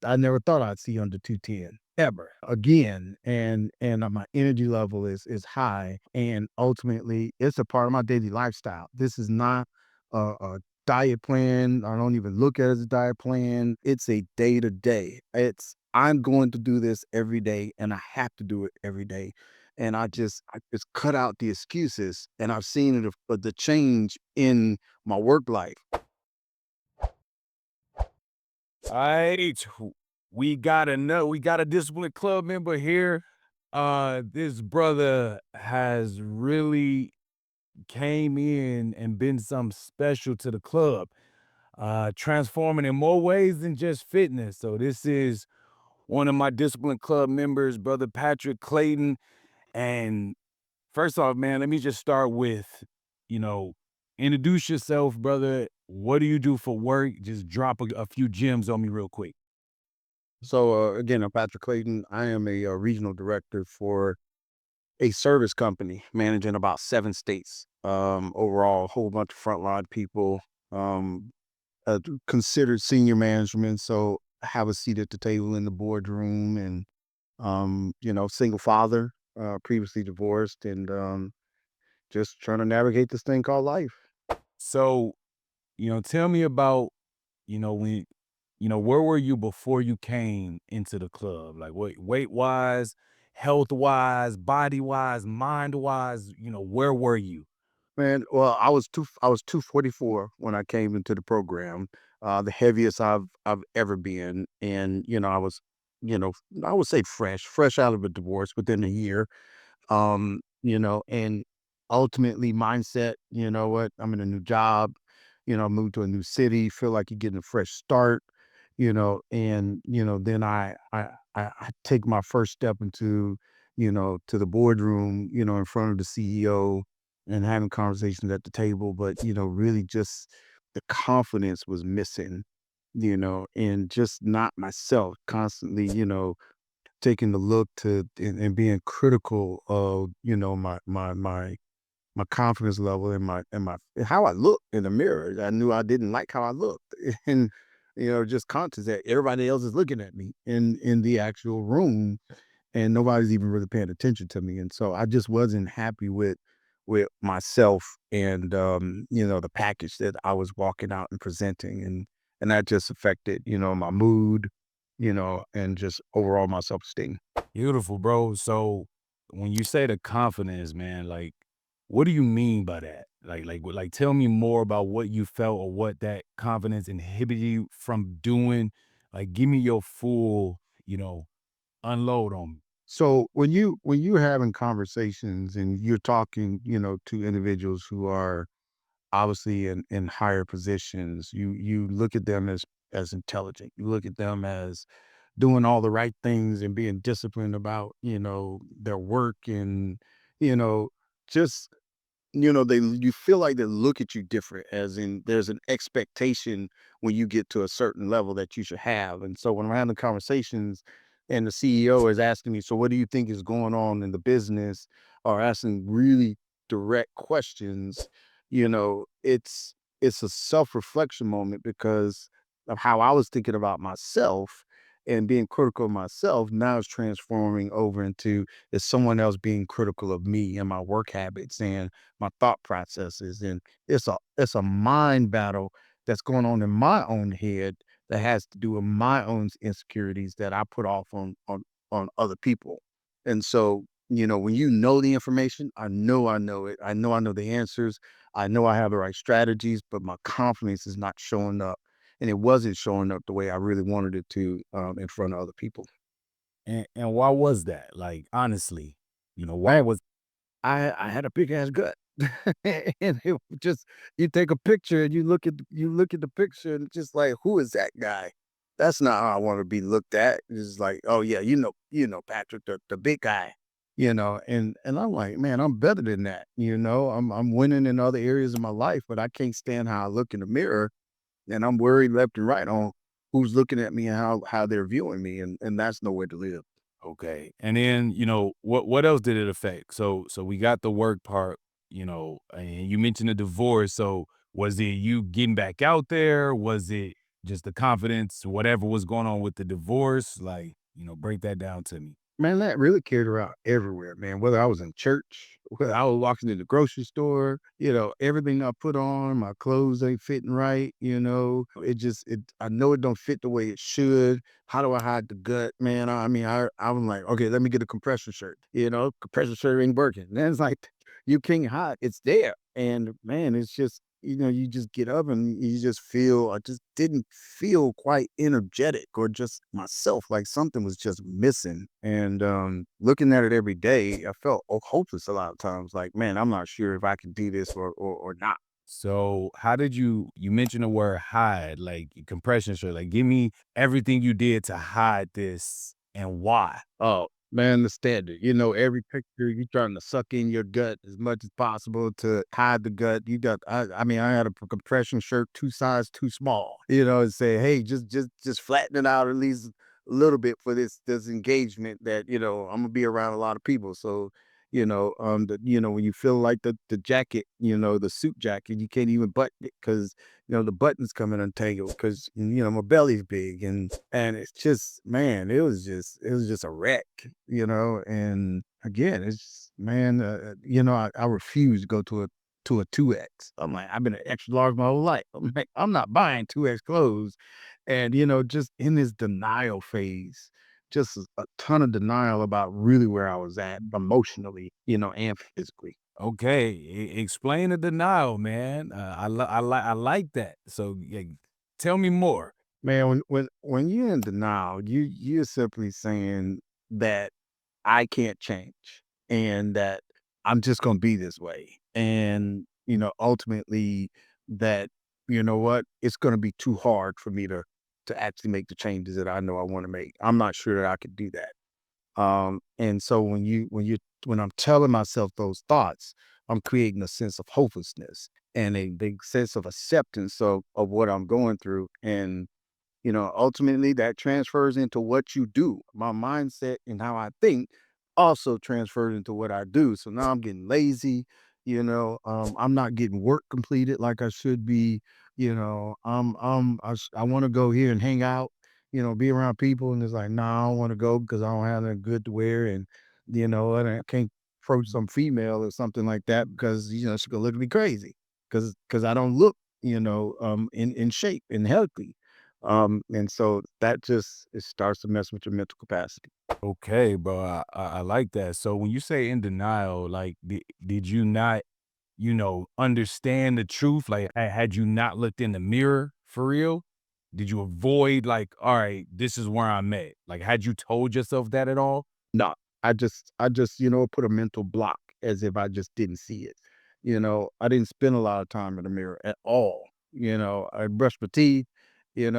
I never thought I'd see under 210 ever again. And my energy level is high. And ultimately, it's a part of my daily lifestyle. This is not a diet plan. I don't even look at it as a diet plan. It's a day to day. It's I'm going to do this every day, and I have to do it every day. And I just cut out the excuses, and I've seen it the change in my work life. Alright, we got a disciplined club member here. This brother has really came in and been something special to the club, transforming in more ways than just fitness. So this is one of my disciplined club members, brother Patrick Clayton. And first off, man, let me just start with, you know, introduce yourself, brother. What do you do for work? Just drop a few gems on me real quick. So again, I'm Patrick Clayton. I am a regional director for a service company managing about 7 states. Overall, a whole bunch of frontline people, um, considered senior management. So I have a seat at the table in the boardroom, and single father, previously divorced, and just trying to navigate this thing called life. So, tell me about, when, where were you before you came into the club? Like what weight wise, health wise, body wise, mind wise, where were you? Man, well, I was 244 when I came into the program, the heaviest I've ever been, and you know, I would say fresh out of a divorce within a year. And ultimately mindset, you know what, I'm in a new job, moved to a new city, feel like you're getting a fresh start, and then I take my first step into, to the boardroom, in front of the CEO and having conversations at the table, but really just the confidence was missing, and just not myself, constantly, taking the look to and being critical of, my confidence level and my how I look in the mirror. I knew I didn't like how I looked. And, just conscious that everybody else is looking at me in the actual room, and nobody's even really paying attention to me. And so I just wasn't happy with myself and the package that I was walking out and presenting. And that just affected, my mood, and just overall my self-esteem. Beautiful, bro. So when you say the confidence, man, like what do you mean by that? Like tell me more about what you felt or what that confidence inhibited you from doing. Like give me your full, unload on me. So when you're having conversations and you're talking, to individuals who are obviously in higher positions, you look at them as intelligent. You look at them as doing all the right things and being disciplined about, their work, and, you know, just they you feel like they look at you different, as in there's an expectation when you get to a certain level that you should have. And so when I'm having the conversations and the CEO is asking me, so what do you think is going on in the business, or asking really direct questions, it's a self-reflection moment because of how I was thinking about myself and being critical of myself. Now it's transforming over into, is someone else being critical of me and my work habits and my thought processes. And it's a mind battle that's going on in my own head that has to do with my own insecurities that I put off on other people. And so, when the information, I know it. I know the answers. I know I have the right strategies, but my confidence is not showing up. And it wasn't showing up the way I really wanted it to, in front of other people. And why was that? Like honestly, why was I had a big ass gut. And it just, you take a picture and you look at the picture, and it's just like, who is that guy? That's not how I want to be looked at. It's like, oh yeah, Patrick, the big guy, and I'm like, man, I'm better than that. I'm winning in other areas of my life, but I can't stand how I look in the mirror, and I'm worried left and right on who's looking at me and how they're viewing me, and that's no way to live. okay. And then, what else did it affect? So we got the work part, and you mentioned a divorce. So was it you getting back out there? Was it Just the confidence, whatever was going on with the divorce, like, break that down to me. Man, that really carried around everywhere, man. Whether I was in church, whether I was walking to the grocery store, everything I put on, my clothes ain't fitting right, I know it don't fit the way it should. How do I hide the gut, man? I mean, I was like, okay, let me get a compression shirt. Compression shirt ain't working. Then it's like, you can't hide. It's there. And man, it's just, you just get up and you just feel, I just didn't feel quite energetic or just myself, like something was just missing. And looking at it every day, I felt hopeless a lot of times. Like, man, I'm not sure if I can do this or not. So how did you mentioned the word hide, like compression shirt, like give me everything you did to hide this and why. Oh, man, the standard. Every picture you trying to suck in your gut as much as possible to hide the gut. I mean, I had a compression shirt 2 size too small, and say, hey, just flatten it out at least a little bit for this engagement that, I'm gonna be around a lot of people. So, when you feel like the jacket, the suit jacket, you can't even button it because the buttons coming untangled because my belly's big and it's just, man, it was just a wreck, and again, it's just, man, I refuse to go to a 2X. I'm like, I've been an extra large my whole life. I'm like, I'm not buying 2X clothes. And just in this denial phase, just a ton of denial about really where I was at emotionally, and physically. Okay, explain the denial, man. I like that. So yeah, tell me more. Man, when you're in denial, you're simply saying that I can't change and that I'm just gonna be this way. And, ultimately that, you know what, it's gonna be too hard for me to actually make the changes that I know I want to make. I'm not sure that I could do that. And so when I'm telling myself those thoughts, I'm creating a sense of hopelessness and a big sense of acceptance of what I'm going through. And ultimately that transfers into what you do. My mindset and how I think also transfers into what I do. So now I'm getting lazy, I'm not getting work completed like I should be, I want to go here and hang out, be around people. And it's like, no, I don't want to go because I don't have anything good to wear. And I can't approach some female or something like that because, she's gonna look at me crazy because I don't look, in shape and healthy. And so that just it starts to mess with your mental capacity. Okay, bro. I like that. So when you say in denial, like did you not, understand the truth? Like had you not looked in the mirror for real? Did you avoid like, all right, this is where I'm at? Like had you told yourself that at all? No, I just, put a mental block as if I just didn't see it. I didn't spend a lot of time in the mirror at all. I brush my teeth, and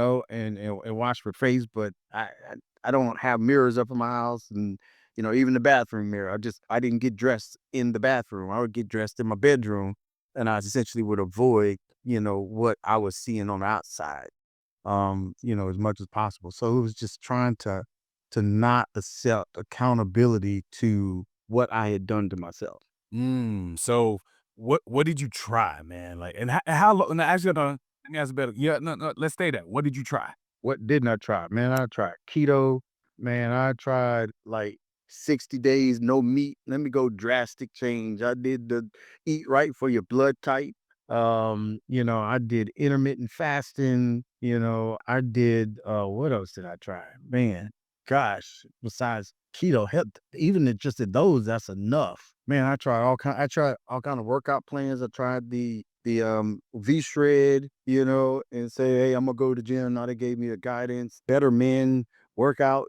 wash my face, but I don't have mirrors up in my house and even the bathroom mirror. I didn't get dressed in the bathroom. I would get dressed in my bedroom and I essentially would avoid, what I was seeing on the outside. As much as possible. So it was just trying to not accept accountability to what I had done to myself. So what did you try, man? Like and how long? No, actually, no, let me ask better. Yeah, no. Let's stay there. What did you try? What didn't I try? Man, I tried keto. Man, I tried like 60 days, no meat. Let me go drastic change. I did the eat right for your blood type. I did intermittent fasting. I did what else did I try? Man, gosh, besides keto, health, even just at those, that's enough. Man, I tried all kind of workout plans. I tried the V shred, and say, hey, I'm gonna go to the gym. Now they gave me a guidance, better men workout,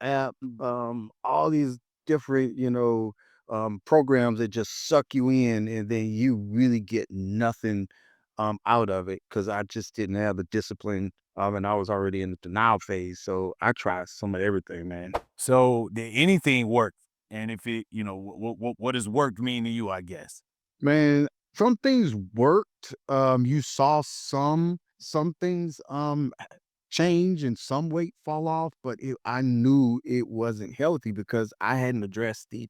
app, all these different, programs that just suck you in and then you really get nothing out of it because I just didn't have the discipline and I was already in the denial phase. So I tried some of everything, man. So did anything work? And if it, what does work mean to you? I guess. Man, some things worked. You saw some things change and some weight fall off, but I knew it wasn't healthy because I hadn't addressed the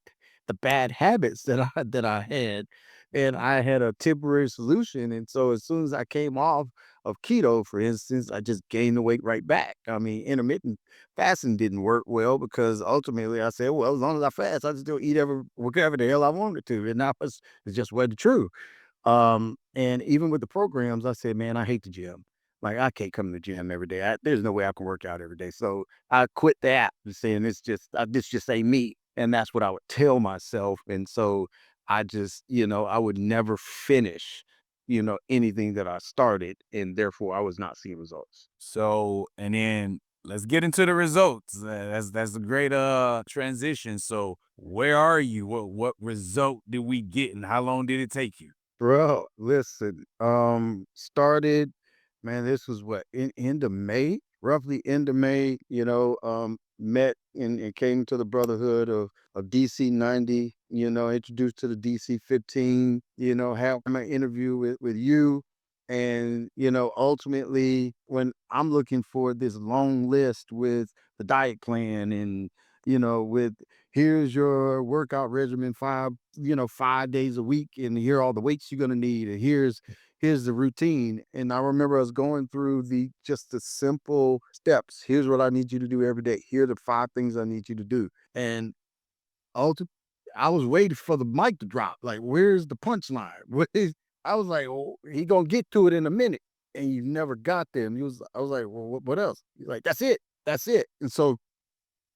bad habits that I had, and I had a temporary solution. And so as soon as I came off of keto, for instance, I just gained the weight right back. I mean, intermittent fasting didn't work well because ultimately I said, well, as long as I fast, I just still eat whatever the hell I wanted to. And that was, it just wasn't true. And even with the programs, I said, "Man, I hate the gym. Like, I can't come to the gym every day. There's no way I can work out every day." So I quit that, saying this just ain't me. And that's what I would tell myself. And so I just, I would never finish, anything that I started, and therefore I was not seeing results. So, and then let's get into the results. That's a great transition. So, where are you? What result did we get, and how long did it take you? Bro, listen, started, man, this was what, in end of May, roughly end of May, met and came to the brotherhood of DC 90, introduced to the DC 15, had my interview with you. And, ultimately when I'm looking for this long list with the diet plan and, with here's your workout regimen, 5 days a week, and here are all the weights you're gonna need, and here's the routine. And I remember us going through the simple steps. Here's what I need you to do every day. Here are the 5 things I need you to do. And ulti I was waiting for the mic to drop. Like, where's the punchline? What is I was like, "Oh, he gonna get to it in a minute." And you never got there. And I was like, "Well, what else?" He's like, "That's it. That's it." And so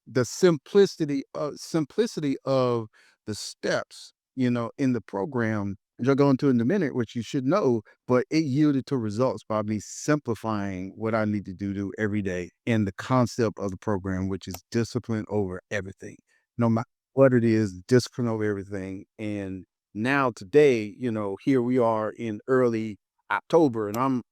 the simplicity of the steps, in the program, which I'll go into in a minute, which you should know, but it yielded to results by me simplifying what I need to do every day and the concept of the program, which is discipline over everything. No matter what it is, discipline over everything. And now today, here we are in early October, and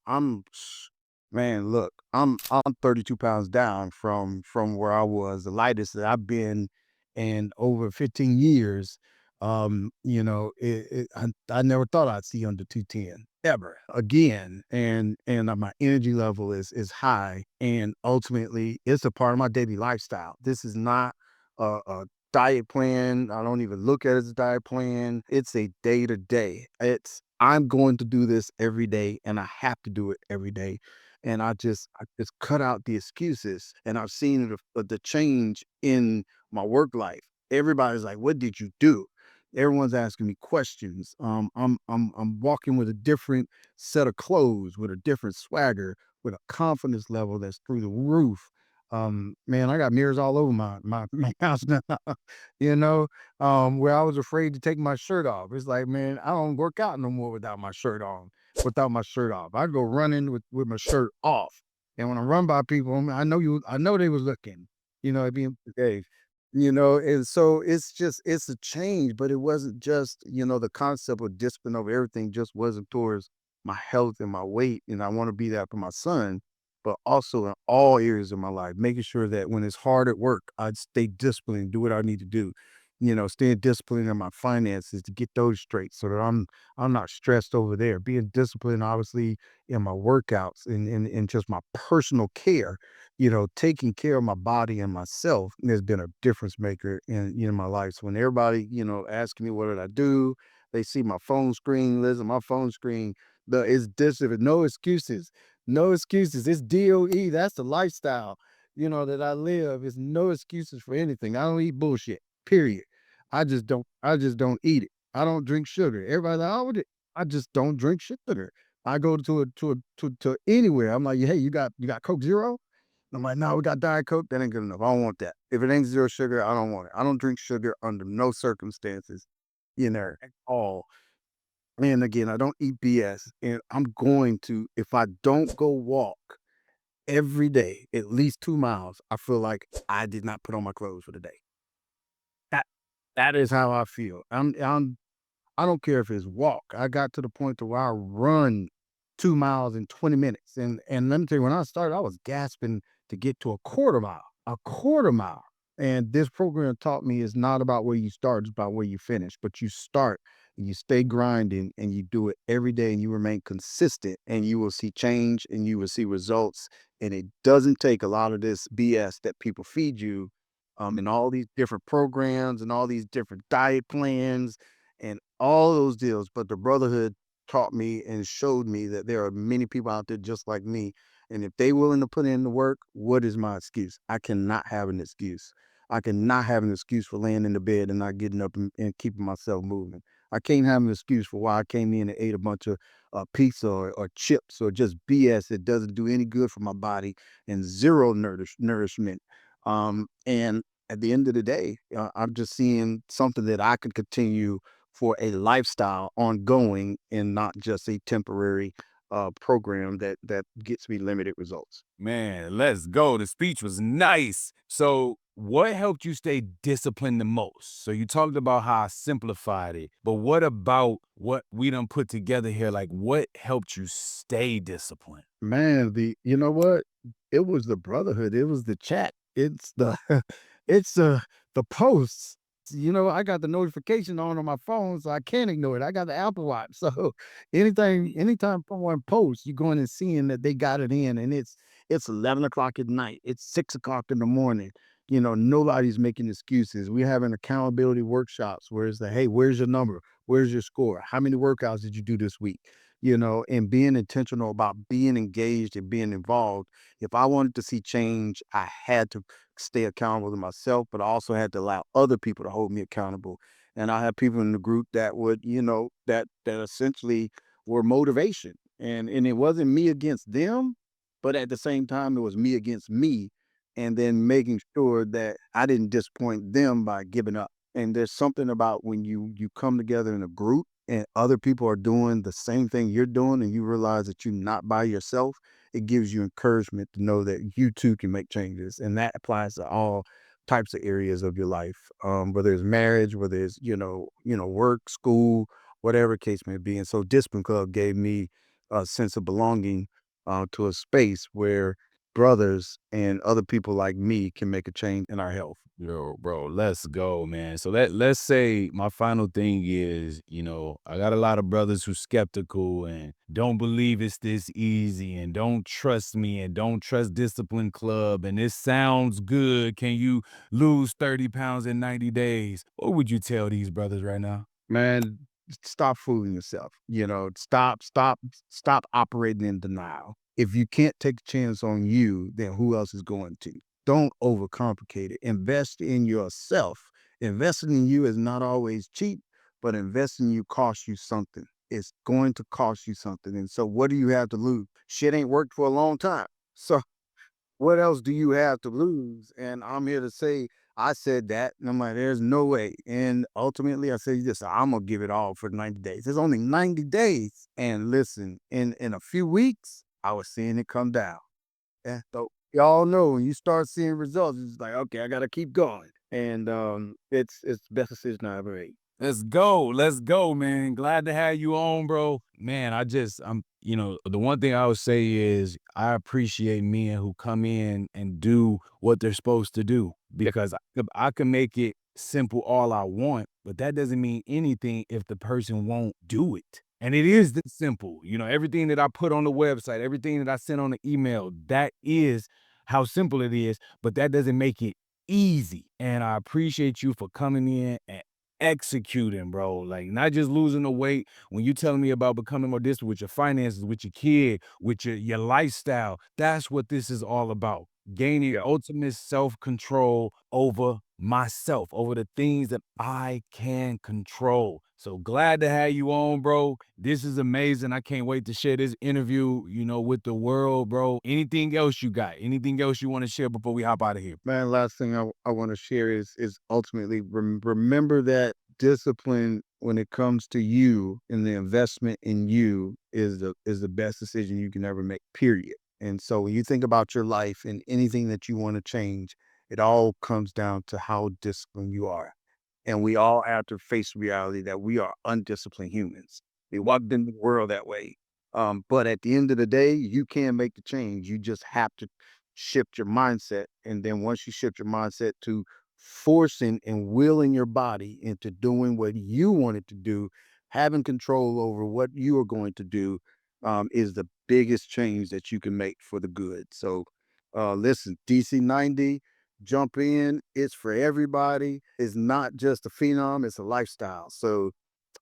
man, look, I'm 32 pounds down from where I was, the lightest that I've been in over 15 years. I never thought I'd see under 210 ever again. And my energy level is high, and ultimately it's a part of my daily lifestyle. This is not a diet plan. I don't even look at it as a diet plan. It's a day to day. I'm going to do this every day, and I have to do it every day. And I just cut out the excuses, and I've seen the change in my work life. Everybody's like, "What did you do?" Everyone's asking me questions. I'm walking with a different set of clothes, with a different swagger, with a confidence level that's through the roof. Man, I got mirrors all over my house now. you know, where I was afraid to take my shirt off. It's like, man, I don't work out no more without my shirt on. Without my shirt off, I go running with my shirt off. And when I run by people, I know they was looking. It being okay. And so it's a change, but it wasn't just, the concept of discipline over everything just wasn't towards my health and my weight. And I want to be that for my son, but also in all areas of my life, making sure that when it's hard at work, I stay disciplined, do what I need to do. Staying disciplined in my finances to get those straight so that I'm not stressed over there. Being disciplined, obviously, in my workouts and just my personal care, taking care of my body and myself has been a difference maker in my life. So when everybody, asking me what did I do, they see my phone screen, listen, my phone screen, it's discipline, no excuses, no excuses. It's DOE. That's the lifestyle, that I live. It's no excuses for anything. I don't eat bullshit. Period. I just don't eat it. I don't drink sugar. Everybody's like, "Oh, I just don't drink sugar." I go to anywhere. I'm like, "Hey, you got Coke Zero?" I'm like, "No, we got Diet Coke. That ain't good enough. I don't want that. If it ain't zero sugar, I don't want it. I don't drink sugar under no circumstances, at all." And again, I don't eat BS. And I'm going to, if I don't go walk every day, at least 2 miles, I feel like I did not put on my clothes for the day. That that is how I feel. I don't care if it's walk. I got to the point to where I run 2 miles in 20 minutes. And let me tell you, when I started, I was gasping to get to a quarter mile, a quarter mile. And this program taught me it's not about where you start, it's about where you finish. But you start and you stay grinding and you do it every day and you remain consistent and you will see change and you will see results. And it doesn't take a lot of this BS that people feed you and all these different programs and all these different diet plans and all those deals, but the brotherhood taught me and showed me that there are many people out there just like me. And if they willing to put in the work, what is my excuse? I cannot have an excuse. I cannot have an excuse for laying in the bed and not getting up and keeping myself moving. I can't have an excuse for why I came in and ate a bunch of pizza or chips or just BS that doesn't do any good for my body and zero nourishment. And at the end of the day, I'm just seeing something that I could continue for a lifestyle ongoing and not just a temporary program that gets me limited results. Man, let's go. The speech was nice. So, what helped you stay disciplined the most? So, you talked about how I simplified it, but what about what we done put together here? Like, what helped you stay disciplined? Man, you know what? It was the brotherhood. It was the chat. It's the it's the posts. I got the notification on my phone, so I can't ignore it. I got the Apple Watch. So anytime someone posts, you're going and seeing that they got it in, and it's 11 o'clock at night. It's 6 o'clock in the morning. Nobody's making excuses. We're having accountability workshops where it's like, hey, where's your number? Where's your score? How many workouts did you do this week? And being intentional about being engaged and being involved. If I wanted to see change, I had to stay accountable to myself, but I also had to allow other people to hold me accountable. And I had people in the group that would, that essentially were motivation. And it wasn't me against them, but at the same time, it was me against me. And then making sure that I didn't disappoint them by giving up. And there's something about when you come together in a group and other people are doing the same thing you're doing and you realize that you're not by yourself, it gives you encouragement to know that you too can make changes. And that applies to all types of areas of your life. Whether it's marriage, whether it's, work, school, whatever case may be. And so Discipline Club gave me a sense of belonging to a space where brothers and other people like me can make a change in our health. Yo, bro, let's go, man. So let's say my final thing is, I got a lot of brothers who skeptical and don't believe it's this easy and don't trust me and don't trust Discipline Club and it sounds good. Can you lose 30 pounds in 90 days? What would you tell these brothers right now? Man, stop fooling yourself. Stop operating in denial. If you can't take a chance on you, then who else is going to? Don't overcomplicate it. Invest in yourself. Investing in you is not always cheap, but investing in you costs you something. It's going to cost you something. And so what do you have to lose? Shit ain't worked for a long time. So what else do you have to lose? And I'm here to say, I said that, and I'm like, there's no way. And ultimately, I said, this, I'm gonna give it all for 90 days. It's only 90 days. And listen, in a few weeks, I was seeing it come down. Yeah. So y'all know when you start seeing results, it's like, okay, I gotta keep going. And it's the best decision I ever made. Let's go. Let's go, man. Glad to have you on, bro. Man, the one thing I would say is I appreciate men who come in and do what they're supposed to do because I can make it simple all I want, but that doesn't mean anything if the person won't do it. And it is this simple. Everything that I put on the website, everything that I sent on the email, that is how simple it is, but that doesn't make it easy. And I appreciate you for coming in and executing, bro. Like not just losing the weight. When you telling me about becoming more disciplined with your finances, with your kid, with your lifestyle, that's what this is all about. Gaining ultimate self-control over myself, over the things that I can control. So glad to have you on, bro. This is amazing. I can't wait to share this interview, with the world, bro. Anything else you got? Anything else you want to share before we hop out of here? Man, last thing I want to share is ultimately remember that discipline when it comes to you and the investment in you is the best decision you can ever make, period. And so when you think about your life and anything that you want to change, it all comes down to how disciplined you are. And we all have to face reality that we are undisciplined humans. We walked in the world that way. But at the end of the day, you can make the change. You just have to shift your mindset. And then once you shift your mindset to forcing and willing your body into doing what you wanted to do, having control over what you are going to do, is the biggest change that you can make for the good. So, listen, DC 90, jump in. It's for everybody. It's not just a phenom, it's a lifestyle. So,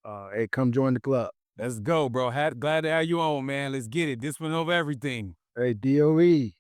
hey, come join the club. Let's go, bro. Glad to have you on, man. Let's get it. This one over everything. Hey, DOE.